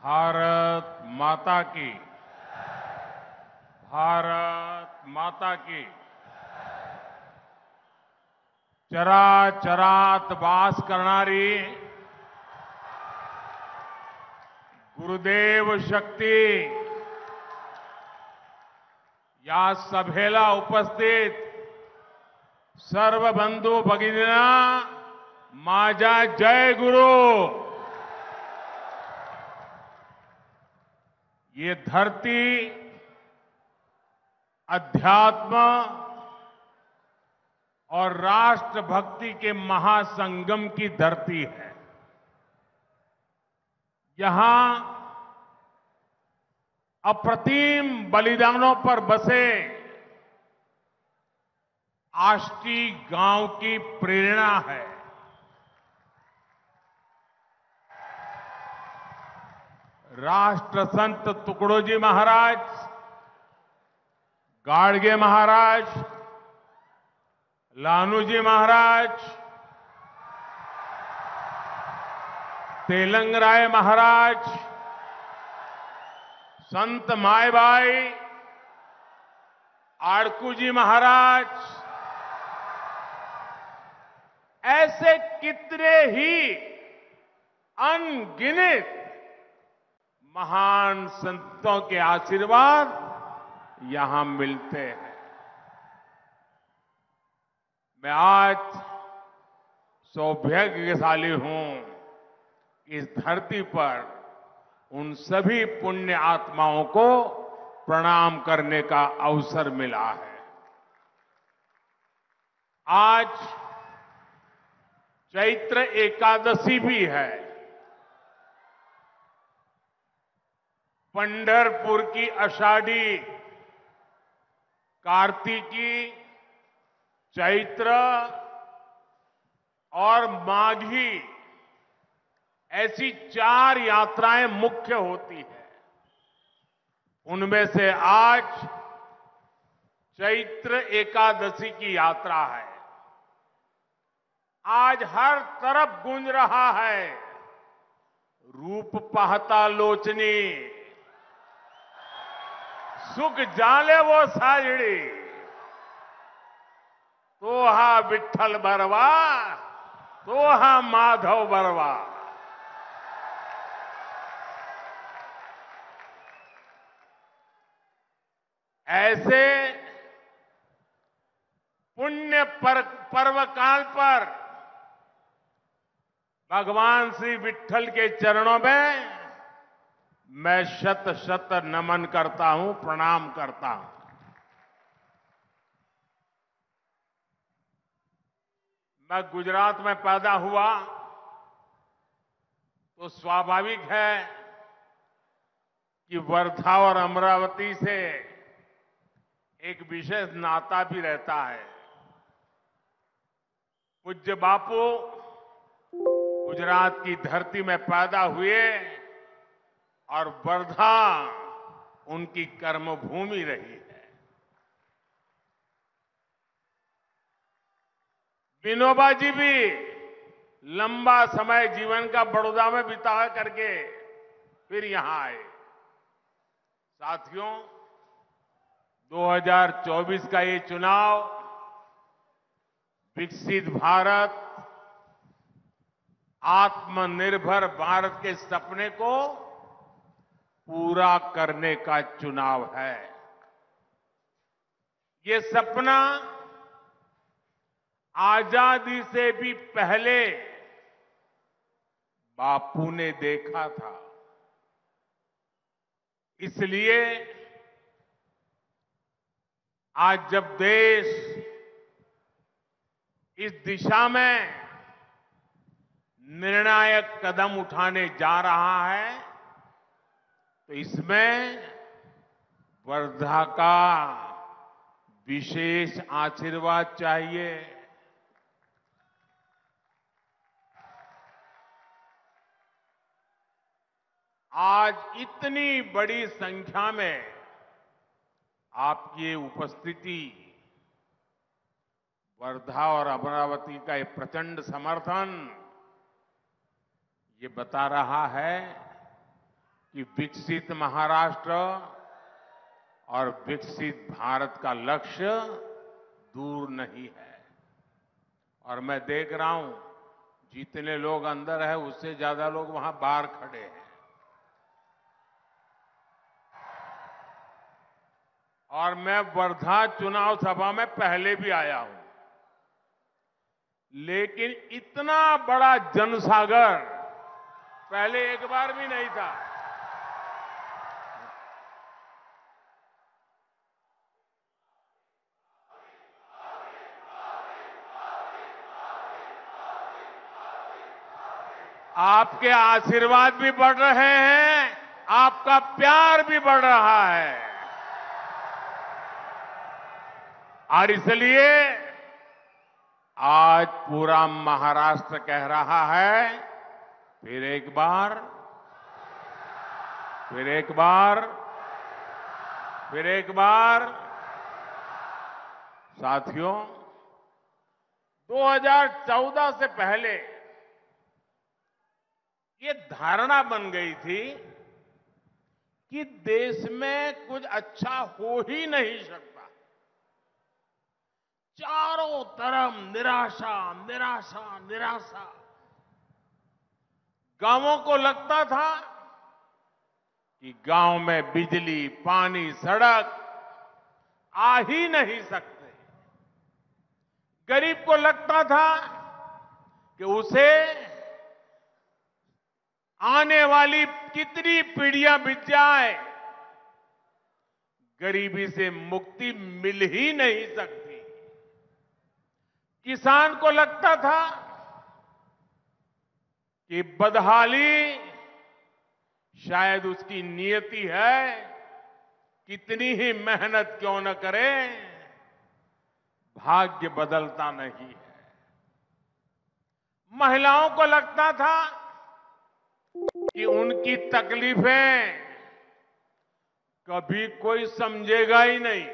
भारत माता की। भारत माता की। चराचरात वास करणारी गुरुदेव शक्ती या सभेला उपस्थित सर्व बंधू भगिनींना माझा जय गुरु। ये धरती अध्यात्म और राष्ट्रभक्ति के महासंगम की धरती है। यहां अप्रतिम बलिदानों पर बसे आष्टी गांव की प्रेरणा है। राष्ट्रसंत तुकडोजी महाराज, गाडगे महाराज, लालूजी महाराज, तेलंगराय महाराज, संत मायबाई, आड़कूजी महाराज, ऐसे कितने ही अनगिनत महान संतों के आशीर्वाद यहां मिलते हैं। मैं आज सौभाग्यशाली हूं कि इस धरती पर उन सभी पुण्य आत्माओं को प्रणाम करने का अवसर मिला है। आज चैत्र एकादशी भी है। पंढरपुर की आषाढ़ी, कार्तिकी, चैत्र और माघी ऐसी 4 यात्राएं मुख्य होती है। उनमें से आज चैत्र एकादशी की यात्रा है। आज हर तरफ गूंज रहा है, रूप पाहता लोचनी, सुख जाले वो साजड़ी, तोहा विठ्ठल बरवा, तोहा माधव बरवा। ऐसे पुण्य पर्व काल पर भगवान श्री विठ्ठल के चरणों में मैं शत शत नमन करता हूं, प्रणाम करता हूं। मैं गुजरात में पैदा हुआ तो स्वाभाविक है कि वर्धा और अमरावती से एक विशेष नाता भी रहता है। पूज्य बापू गुजरात की धरती में पैदा हुए और वर्धा उनकी कर्मभूमि रही है। विनोबा जी भी लंबा समय जीवन का बड़ौदा में बिता करके फिर यहां आए। साथियों, 2024 का ये चुनाव विकसित भारत, आत्मनिर्भर भारत के सपने को पूरा करने का चुनाव है। ये सपना आजादी से भी पहले बापू ने देखा था। इसलिए आज जब देश इस दिशा में निर्णायक कदम उठाने जा रहा है तो इसमें वर्धा का विशेष आशीर्वाद चाहिए। आज इतनी बड़ी संख्या में आपकी उपस्थिति, वर्धा और अमरावती का ये प्रचंड समर्थन, ये बता रहा है कि विकसित महाराष्ट्र और विकसित भारत का लक्ष्य दूर नहीं है। और मैं देख रहा हूं जितने लोग अंदर हैं उससे ज्यादा लोग वहां बाहर खड़े हैं। और मैं वर्धा चुनाव सभा में पहले भी आया हूं, लेकिन इतना बड़ा जनसागर पहले एक बार भी नहीं था। आपके आशीर्वाद भी बढ़ रहे हैं, आपका प्यार भी बढ़ रहा है। और इसलिए आज पूरा महाराष्ट्र कह रहा है, फिर एक बार, फिर एक बार, फिर एक बार। साथियों, 2014 से पहले ये धारणा बन गई थी कि देश में कुछ अच्छा हो ही नहीं सकता। चारों तरफ निराशा, निराशा, निराशा। गांवों को लगता था कि गांव में बिजली, पानी, सड़क आ ही नहीं सकते। गरीब को लगता था कि उसे आने वाली कितनी पीढ़ियां बीत जाए, गरीबी से मुक्ति मिल ही नहीं सकती। किसान को लगता था कि बदहाली शायद उसकी नियति है, कितनी ही मेहनत क्यों न करे, भाग्य बदलता नहीं है। महिलाओं को लगता था कि उनकी तकलीफें कभी कोई समझेगा ही नहीं।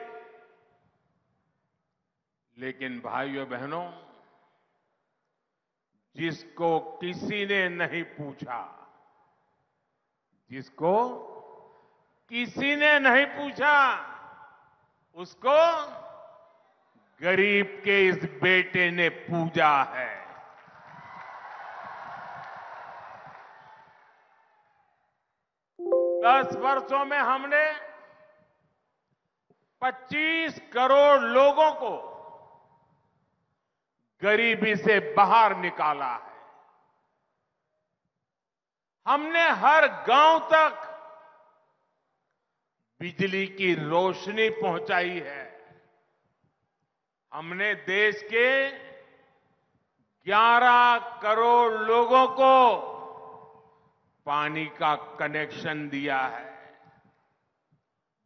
लेकिन भाइयों बहनों, जिसको किसी ने नहीं पूछा, जिसको किसी ने नहीं पूछा, उसको गरीब के इस बेटे ने पूजा है। दस वर्षों में हमने 25 करोड़ लोगों को गरीबी से बाहर निकाला है। हमने हर गांव तक बिजली की रोशनी पहुंचाई है। हमने देश के 11 करोड़ लोगों को पानी का कनेक्शन दिया है।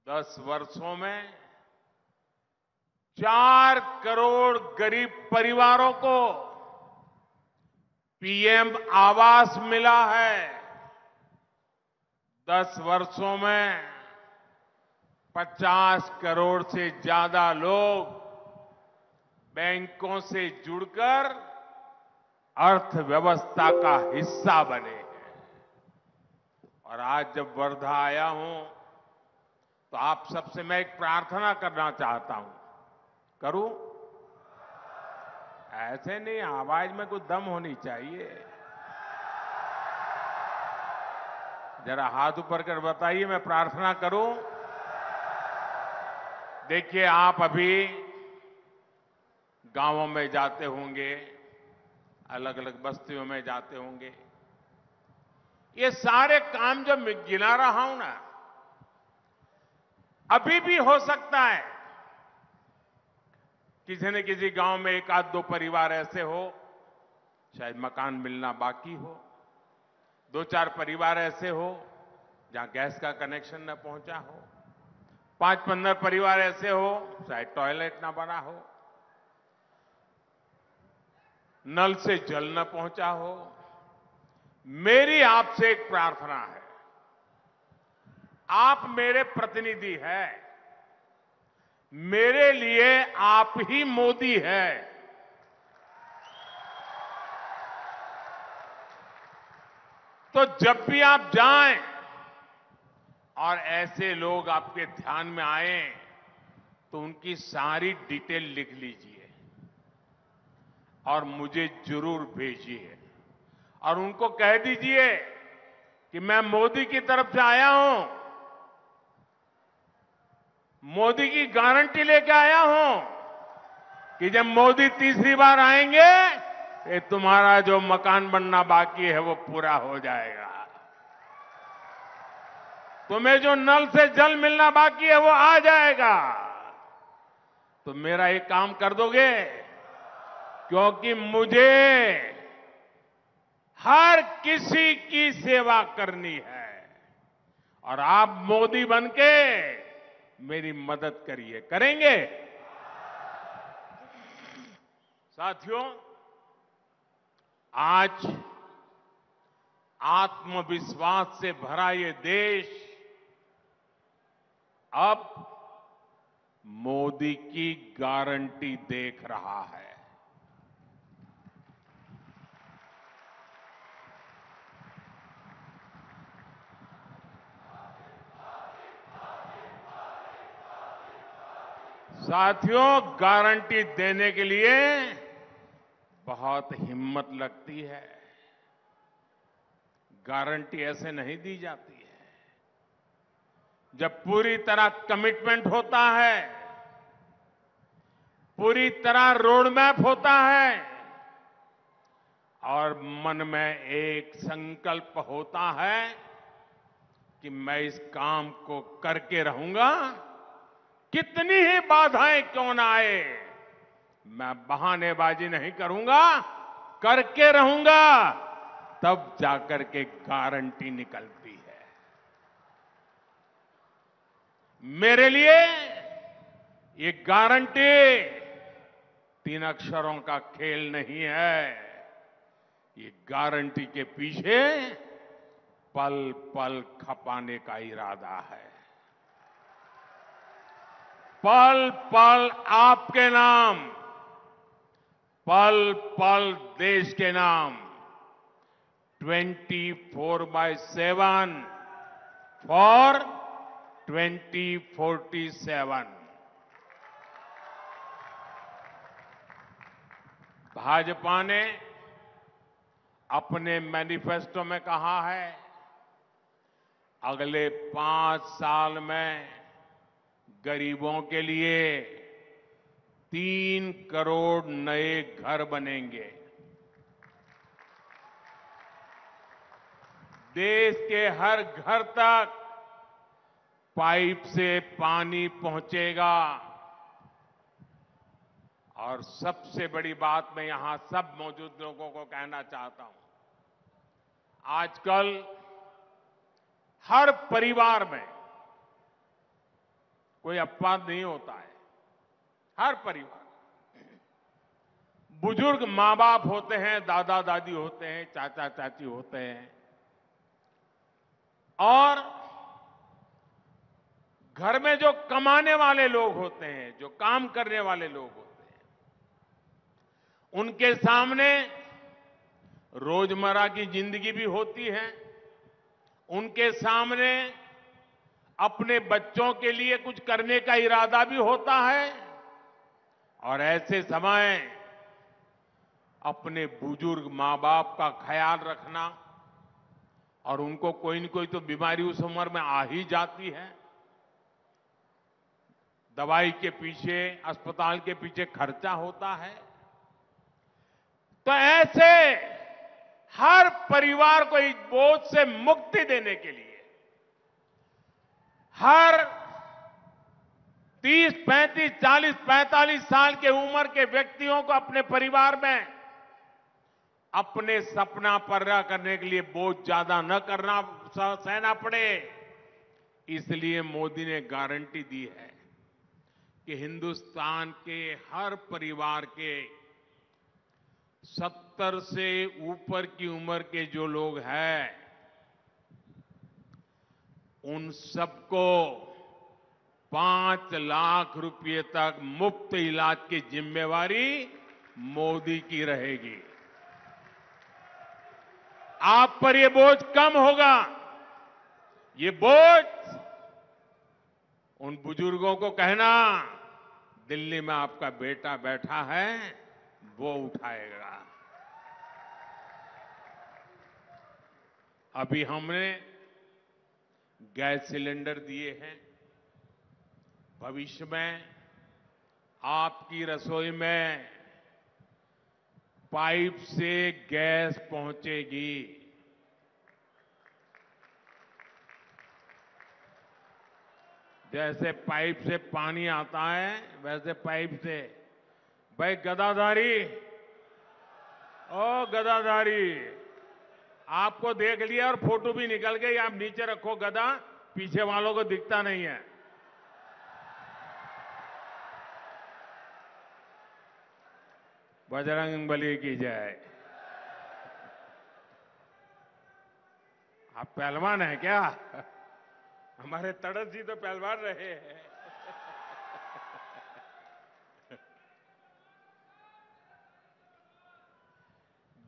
10 वर्षों में 4 करोड़ गरीब परिवारों को पीएम आवास मिला है। 10 वर्षों में 50 करोड़ से ज्यादा लोग बैंकों से जुड़कर अर्थव्यवस्था का हिस्सा बने हैं। और आज जब वर्धा आया हूं तो आप सबसे मैं एक प्रार्थना करना चाहता हूं। करूं? ऐसे नहीं, आवाज में कुछ दम होनी चाहिए। जरा हाथ ऊपर कर बताइए, मैं प्रार्थना करूं। देखिए, आप अभी गांवों में जाते होंगे, अलग अलग बस्तियों में जाते होंगे। ये सारे काम जो मैं गिना रहा हूं ना, अभी भी हो सकता है किसी न किसी गांव में एक आध दो परिवार ऐसे हो, शायद मकान मिलना बाकी हो। 2-4 परिवार ऐसे हो जहां गैस का कनेक्शन न पहुंचा हो। 5-15 परिवार ऐसे हो शायद टॉयलेट न बना हो, नल से जल न पहुंचा हो। मेरी आपसे एक प्रार्थना है, आप मेरे प्रतिनिधि हैं, मेरे लिए आप ही मोदी है। तो जब भी आप जाएं, और ऐसे लोग आपके ध्यान में आए तो उनकी सारी डिटेल लिख लीजिए और मुझे जरूर भेजिए और उनको कह दीजिए कि मैं मोदी की तरफ से आया हूं, मोदी की गारंटी लेके आया हूं कि जब मोदी तीसरी बार आएंगे तो तुम्हारा जो मकान बनना बाकी है वो पूरा हो जाएगा, तुम्हें जो नल से जल मिलना बाकी है वो आ जाएगा। तो मेरा एक काम कर दोगे, क्योंकि मुझे हर किसी की सेवा करनी है और आप मोदी बनके मेरी मदद करिए, करेंगे? साथियों, आज आत्मविश्वास से भरा ये देश अब मोदी की गारंटी देख रहा है। साथियों, गारंटी देने के लिए बहुत हिम्मत लगती है। गारंटी ऐसे नहीं दी जाती है। जब पूरी तरह कमिटमेंट होता है, पूरी तरह रोड मैप होता है और मन में एक संकल्प होता है कि मैं इस काम को करके रहूंगा, कितनी ही बाधाएं क्यों ना आए, मैं बहानेबाजी नहीं करूंगा, करके रहूंगा, तब जाकर के गारंटी निकलती है। मेरे लिए ये गारंटी 3 अक्षरों का खेल नहीं है। ये गारंटी के पीछे पल पल खपाने का इरादा है। पल पल आपके नाम, पल पल देश के नाम, 24/7 फॉर 2047। भाजपा ने अपने मैनिफेस्टो में कहा है, अगले 5 साल में गरीबों के लिए 3 करोड़ नए घर बनेंगे। देश के हर घर तक पाइप से पानी पहुंचेगा और सबसे बड़ी बात मैं यहां सब मौजूद लोगों को कहना चाहता हूं, आजकल हर परिवार में कोई अपवाद नहीं होता है। हर परिवार, बुजुर्ग मां बाप होते हैं, दादा दादी होते हैं, चाचा चाची होते हैं और घर में जो कमाने वाले लोग होते हैं, जो काम करने वाले लोग होते हैं, उनके सामने रोजमर्रा की जिंदगी भी होती है। उनके सामने अपने बच्चों के लिए कुछ करने का इरादा भी होता है और ऐसे समय अपने बुजुर्ग मां बाप का ख्याल रखना, और उनको कोई न कोई तो बीमारी उस उम्र में आ ही जाती है। दवाई के पीछे, अस्पताल के पीछे खर्चा होता है। तो ऐसे हर परिवार को इस बोझ से मुक्ति देने के लिए हर 30, 35, 40, 45 साल के उम्र के व्यक्तियों को अपने परिवार में अपने सपना पूरा करने के लिए बोझ ज्यादा न करना सहना पड़े, इसलिए मोदी ने गारंटी दी है कि हिंदुस्तान के हर परिवार के 70 से ऊपर की उम्र के जो लोग हैं, उन सबको 5 लाख रुपए तक मुफ्त इलाज की जिम्मेवारी मोदी की रहेगी। आप पर ये बोझ कम होगा। ये बोझ उन बुजुर्गों को कहना दिल्ली में आपका बेटा बैठा है, वो उठाएगा। अभी हमने गैस सिलेंडर दिए हैं। भविष्य में आपकी रसोई में पाइप से गैस पहुंचेगी। जैसे पाइप से पानी आता है, वैसे पाइप से। भाई गदाधारी, ओ गदाधारी, आपको देख लिया और फोटो भी निकल गई। आप नीचे रखो गदा, पीछे वालों को दिखता नहीं है। बजरंगबली की जय। आप पहलवान हैं क्या? हमारे तड़स जी तो पहलवान रहे हैं।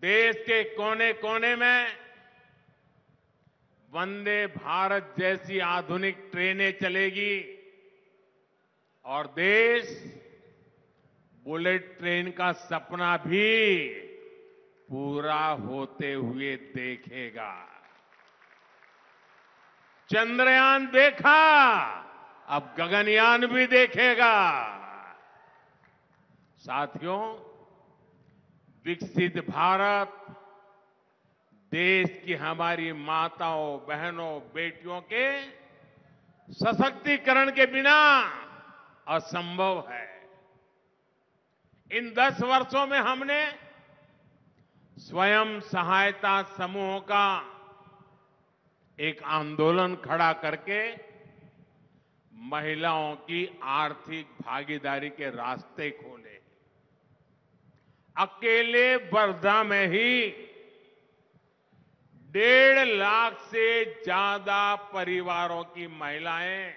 देश के कोने कोने में वंदे भारत जैसी आधुनिक ट्रेनें चलेगी और देश बुलेट ट्रेन का सपना भी पूरा होते हुए देखेगा। चंद्रयान देखा, अब गगनयान भी देखेगा। साथियों, विकसित भारत देश की हमारी माताओं, बहनों, बेटियों के सशक्तिकरण के बिना असंभव है। इन 10 वर्षों में हमने स्वयं सहायता समूहों का एक आंदोलन खड़ा करके महिलाओं की आर्थिक भागीदारी के रास्ते खोले। अकेले वर्धा में ही 1.5 लाख से ज्यादा परिवारों की महिलाएं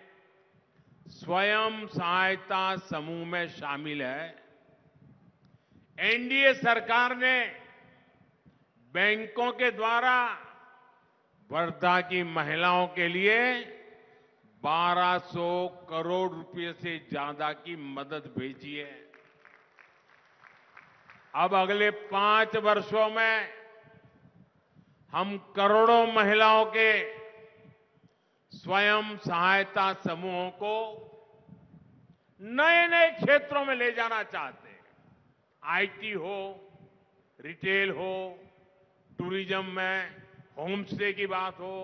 स्वयं सहायता समूह में शामिल है। एनडीए सरकार ने बैंकों के द्वारा वर्धा की महिलाओं के लिए 1200 करोड़ रुपए से ज्यादा की मदद भेजी है। अब अगले 5 वर्षों में हम करोड़ों महिलाओं के स्वयं सहायता समूहों को नए नए क्षेत्रों में ले जाना चाहते हैं। आईटी हो, रिटेल हो, टूरिज्म में होम स्टे की बात हो,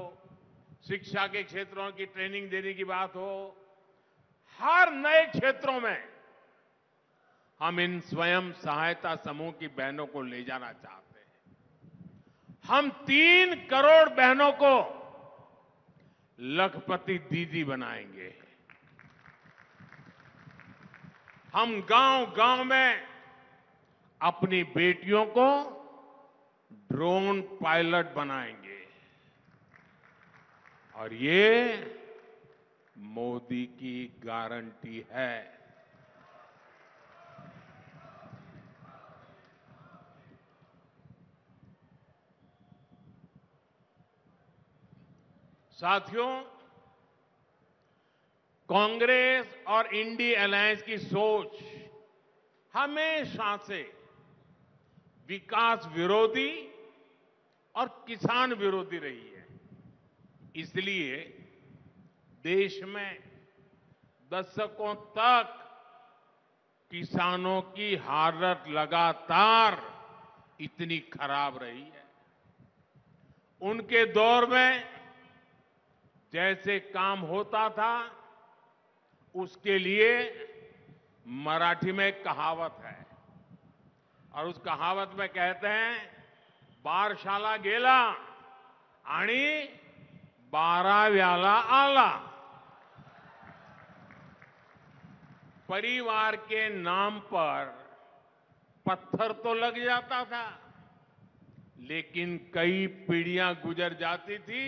शिक्षा के क्षेत्रों की ट्रेनिंग देने की बात हो, हर नए क्षेत्रों में हम इन स्वयं सहायता समूह की बहनों को ले जाना चाहते हैं। हम 3 करोड़ बहनों को लखपति दीदी बनाएंगे। हम गांव-गांव में अपनी बेटियों को ड्रोन पायलट बनाएंगे और ये मोदी की गारंटी है। साथियों, कांग्रेस और इंडी अलायंस की सोच हमेशा से विकास विरोधी और किसान विरोधी रही है। इसलिए देश में दशकों तक किसानों की हालत लगातार इतनी खराब रही है। उनके दौर में जैसे काम होता था, उसके लिए मराठी में एक कहावत है और उस कहावत में कहते हैं, बारशाला गेला आणि 12व्याला आला। परिवार के नाम पर पत्थर तो लग जाता था, लेकिन कई पीढ़ियां गुजर जाती थी,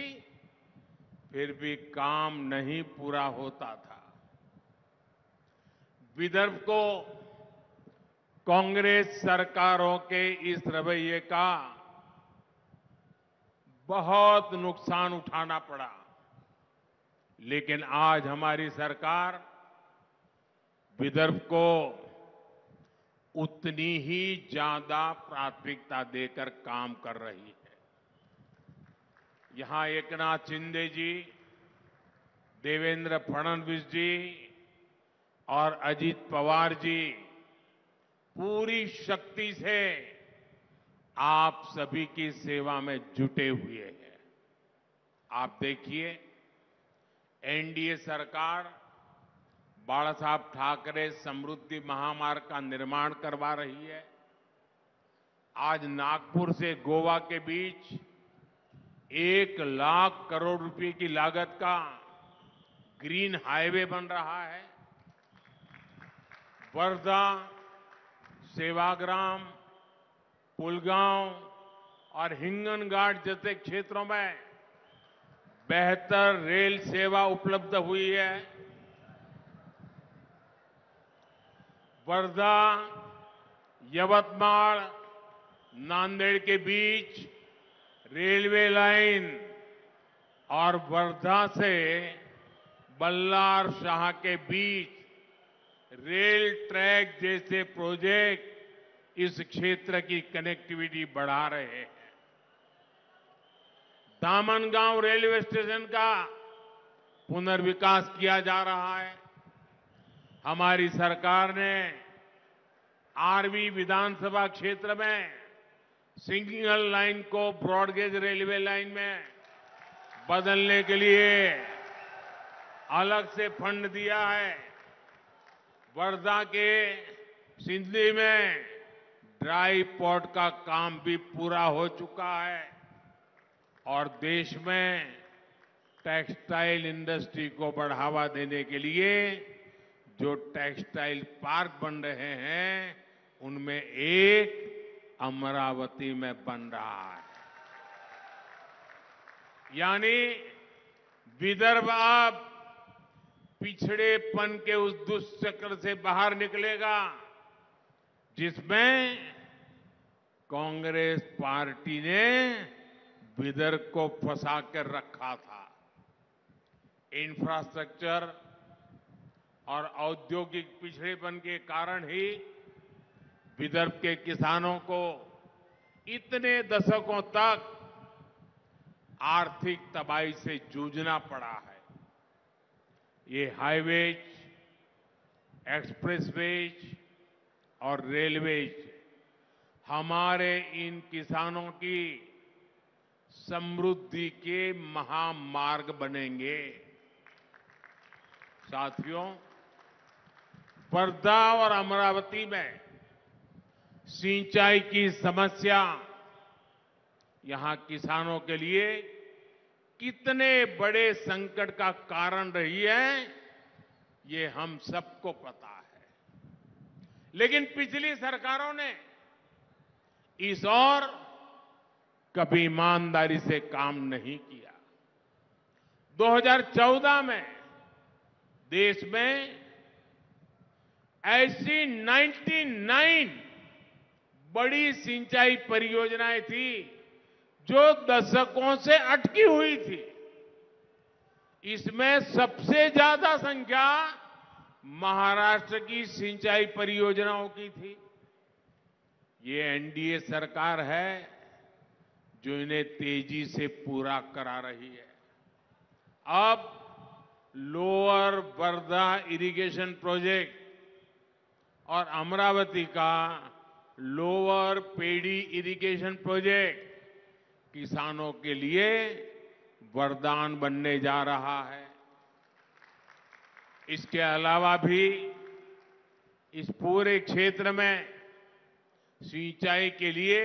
फिर भी काम नहीं पूरा होता था। विदर्भ को कांग्रेस सरकारों के इस रवैये का बहुत नुकसान उठाना पड़ा, लेकिन आज हमारी सरकार विदर्भ को उतनी ही ज्यादा प्राथमिकता देकर काम कर रही है। यहां एकनाथ शिंदे जी, देवेंद्र फडणवीस जी और अजीत पवार जी पूरी शक्ति से आप सभी की सेवा में जुटे हुए हैं। आप देखिए, एनडीए सरकार बाला साहब ठाकरे समृद्धि महामार्ग का निर्माण करवा रही है। आज नागपुर से गोवा के बीच 1,00,000 करोड़ रुपए की लागत का ग्रीन हाईवे बन रहा है। वर्धा, सेवाग्राम, पुलगांव और हिंगनघाट जैसे क्षेत्रों में बेहतर रेल सेवा उपलब्ध हुई है। वर्धा, यवतमाल, नांदेड़ के बीच रेलवे लाइन और वर्धा से बल्लार शाह के बीच रेल ट्रैक जैसे प्रोजेक्ट इस क्षेत्र की कनेक्टिविटी बढ़ा रहे हैं। दामनगांव रेलवे स्टेशन का पुनर्विकास किया जा रहा है। हमारी सरकार ने आरवी विधानसभा क्षेत्र में सिंगल लाइन को ब्रॉडगेज रेलवे लाइन में बदलने के लिए अलग से फंड दिया है। वर्धा के सिंधली में ड्राई पोर्ट का काम भी पूरा हो चुका है और देश में टेक्सटाइल इंडस्ट्री को बढ़ावा देने के लिए जो टेक्सटाइल पार्क बन रहे हैं उनमें एक अमरावती में बन रहा है। यानी विदर्भ अब पिछड़ेपन के उस दुष्चक्र से बाहर निकलेगा जिसमें कांग्रेस पार्टी ने विदर्भ को फंसा कर रखा था। इंफ्रास्ट्रक्चर और औद्योगिक पिछड़ेपन के कारण ही विदर्भ के किसानों को इतने दशकों तक आर्थिक तबाही से जूझना पड़ा है। ये हाईवेज, एक्सप्रेसवेज और रेलवेज हमारे इन किसानों की समृद्धि के महामार्ग बनेंगे। साथियों, वर्धा और अमरावती में सिंचाई की समस्या यहां किसानों के लिए कितने बड़े संकट का कारण रही है, ये हम सबको पता है। लेकिन पिछली सरकारों ने इस ओर कभी ईमानदारी से काम नहीं किया। 2014 में देश में ऐसी 99 बड़ी सिंचाई परियोजनाएं थी जो दशकों से अटकी हुई थी। इसमें सबसे ज्यादा संख्या महाराष्ट्र की सिंचाई परियोजनाओं की थी। ये एनडीए सरकार है जो इन्हें तेजी से पूरा करा रही है। अब लोअर वर्धा इरिगेशन प्रोजेक्ट और अमरावती का लोअर पेडी इरिगेशन प्रोजेक्ट किसानों के लिए वरदान बनने जा रहा है। इसके अलावा भी इस पूरे क्षेत्र में सिंचाई के लिए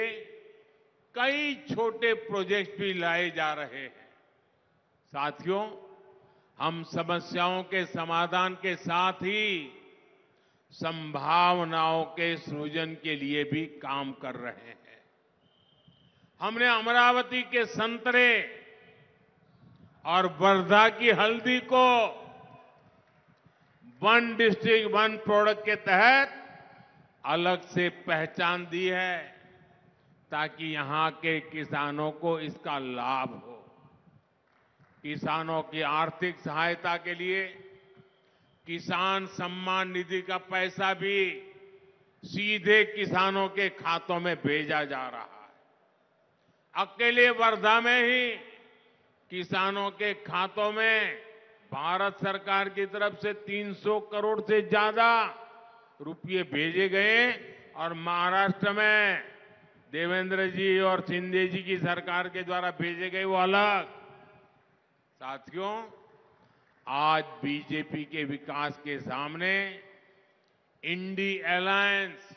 कई छोटे प्रोजेक्ट भी लाए जा रहे हैं। साथियों, हम समस्याओं के समाधान के साथ ही संभावनाओं के सृजन के लिए भी काम कर रहे हैं। हमने अमरावती के संतरे और वर्धा की हल्दी को वन डिस्ट्रिक्ट वन प्रोडक्ट के तहत अलग से पहचान दी है ताकि यहां के किसानों को इसका लाभ हो। किसानों की आर्थिक सहायता के लिए किसान सम्मान निधि का पैसा भी सीधे किसानों के खातों में भेजा जा रहा है। अकेले वर्धा में ही किसानों के खातों में भारत सरकार की तरफ से 300 करोड़ से ज्यादा रुपये भेजे गए और महाराष्ट्र में देवेंद्र जी और शिंदे जी की सरकार के द्वारा भेजे गए वो अलग। साथियों, आज बीजेपी के विकास के सामने इंडी अलायंस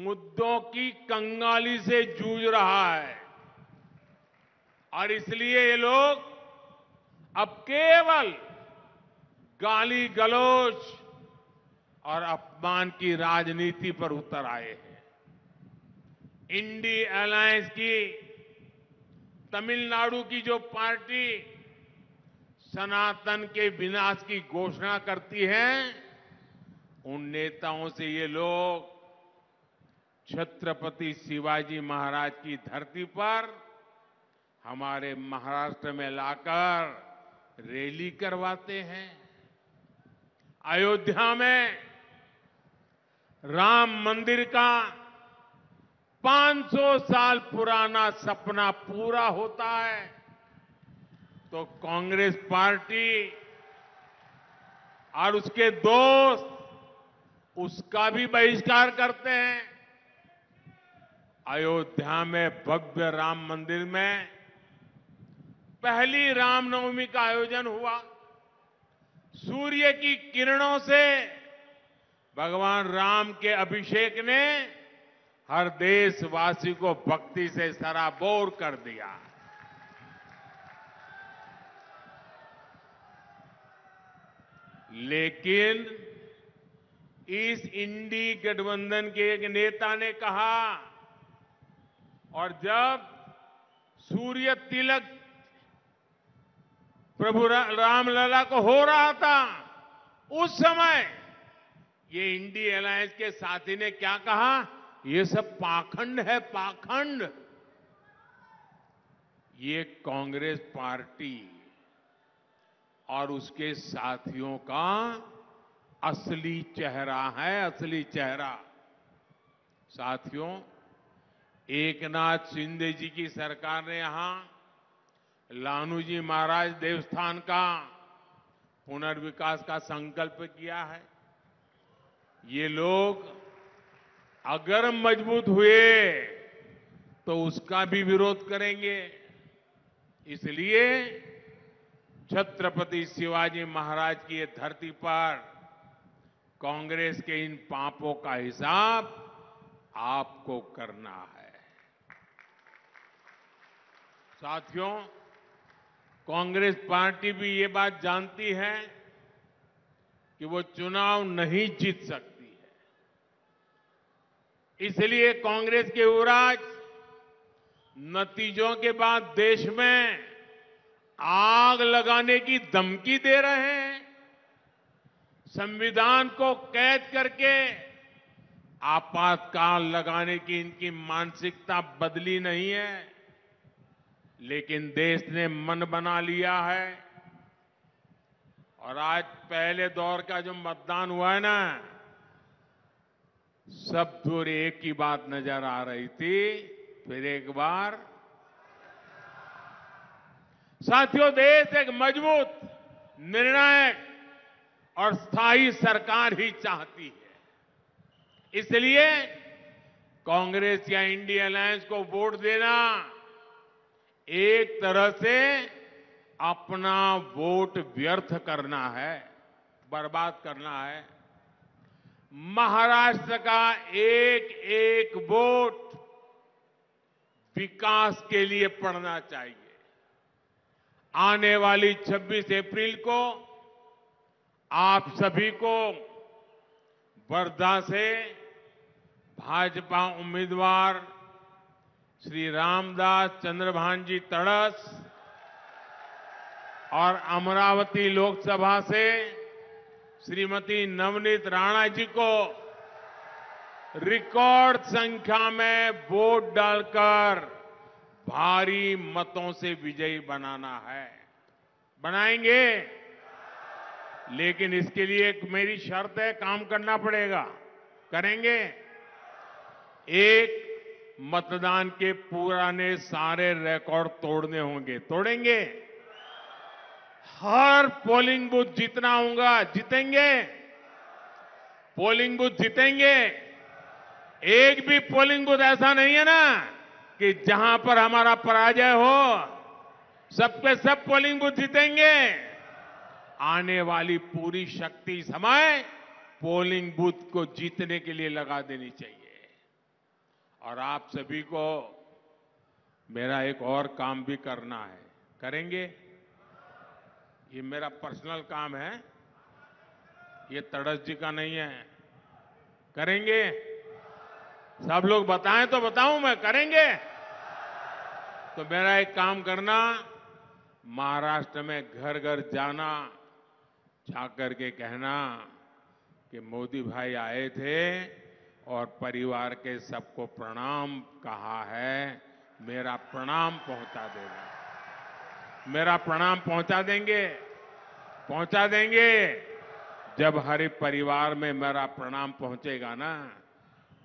मुद्दों की कंगाली से जूझ रहा है और इसलिए ये लोग अब केवल गाली गलौज और अपमान की राजनीति पर उतर आए हैं। इंडी अलायंस की तमिलनाडु की जो पार्टी सनातन के विनाश की घोषणा करती है, उन नेताओं से ये लोग छत्रपति शिवाजी महाराज की धरती पर हमारे महाराष्ट्र में लाकर रैली करवाते हैं। अयोध्या में राम मंदिर का 500 साल पुराना सपना पूरा होता है तो कांग्रेस पार्टी और उसके दोस्त उसका भी बहिष्कार करते हैं। अयोध्या में भव्य राम मंदिर में पहली रामनवमी का आयोजन हुआ। सूर्य की किरणों से भगवान राम के अभिषेक ने हर देशवासी को भक्ति से सराबोर कर दिया। लेकिन इस इंडी गठबंधन के एक नेता ने कहा और जब सूर्य तिलक प्रभु रामलला को हो रहा था उस समय ये इंडी अलायंस के साथी ने क्या कहा, ये सब पाखंड है, पाखंड। ये कांग्रेस पार्टी और उसके साथियों का असली चेहरा है, असली चेहरा। साथियों, एकनाथ शिंदे जी की सरकार ने यहां लालूजी महाराज देवस्थान का पुनर्विकास का संकल्प किया है। ये लोग अगर मजबूत हुए तो उसका भी विरोध करेंगे। इसलिए छत्रपति शिवाजी महाराज की ये धरती पर कांग्रेस के इन पापों का हिसाब आपको करना है। साथियों, कांग्रेस पार्टी भी ये बात जानती है कि वो चुनाव नहीं जीत सकती है। इसलिए कांग्रेस के युवराज नतीजों के बाद देश में आग लगाने की धमकी दे रहे हैं। संविधान को कैद करके आपातकाल लगाने की इनकी मानसिकता बदली नहीं है, लेकिन देश ने मन बना लिया है। और आज पहले दौर का जो मतदान हुआ है ना, सब दूर एक ही बात नजर आ रही थी, फिर एक बार। साथियों, देश एक मजबूत, निर्णायक और स्थायी सरकार ही चाहती है। इसलिए कांग्रेस या इंडिया अलायंस को वोट देना एक तरह से अपना वोट व्यर्थ करना है, बर्बाद करना है। महाराष्ट्र का एक एक वोट विकास के लिए पड़ना चाहिए। आने वाली 26 अप्रैल को आप सभी को वर्धा से भाजपा उम्मीदवार श्री रामदास चंद्रभानजी तड़स और अमरावती लोकसभा से श्रीमती नवनीत राणा जी को रिकॉर्ड संख्या में वोट डालकर भारी मतों से विजयी बनाना है। बनाएंगे। लेकिन इसके लिए एक मेरी शर्त है, काम करना पड़ेगा। करेंगे। एक, मतदान के पुराने सारे रिकॉर्ड तोड़ने होंगे। तोड़ेंगे। हर पोलिंग बूथ जीतना होगा। जीतेंगे। पोलिंग बूथ जीतेंगे। एक भी पोलिंग बूथ ऐसा नहीं है ना कि जहां पर हमारा पराजय हो। सबके सब पोलिंग बूथ जीतेंगे। आने वाली पूरी शक्ति समय पोलिंग बूथ को जीतने के लिए लगा देनी चाहिए। और आप सभी को मेरा एक और काम भी करना है। करेंगे। ये मेरा पर्सनल काम है, ये तड़स जी का नहीं है। करेंगे। सब लोग बताएं तो बताऊं मैं। करेंगे। तो मेरा एक काम करना, महाराष्ट्र में घर घर जाना, जाकर के कहना कि मोदी भाई आए थे और परिवार के सबको प्रणाम कहा है, मेरा प्रणाम पहुंचा देना। मेरा प्रणाम पहुंचा देंगे। पहुंचा देंगे। जब हर परिवार में मेरा प्रणाम पहुंचेगा ना,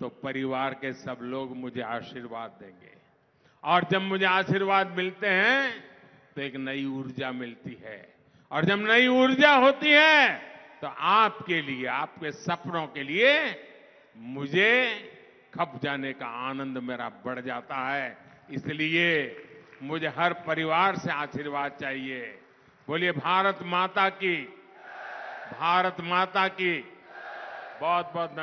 तो परिवार के सब लोग मुझे आशीर्वाद देंगे। और जब मुझे आशीर्वाद मिलते हैं तो एक नई ऊर्जा मिलती है। और जब नई ऊर्जा होती है तो आपके लिए, आपके सपनों के लिए मुझे खप जाने का आनंद मेरा बढ़ जाता है। इसलिए मुझे हर परिवार से आशीर्वाद चाहिए। बोलिए भारत माता की। भारत माता की। बहुत बहुत धन्यवाद।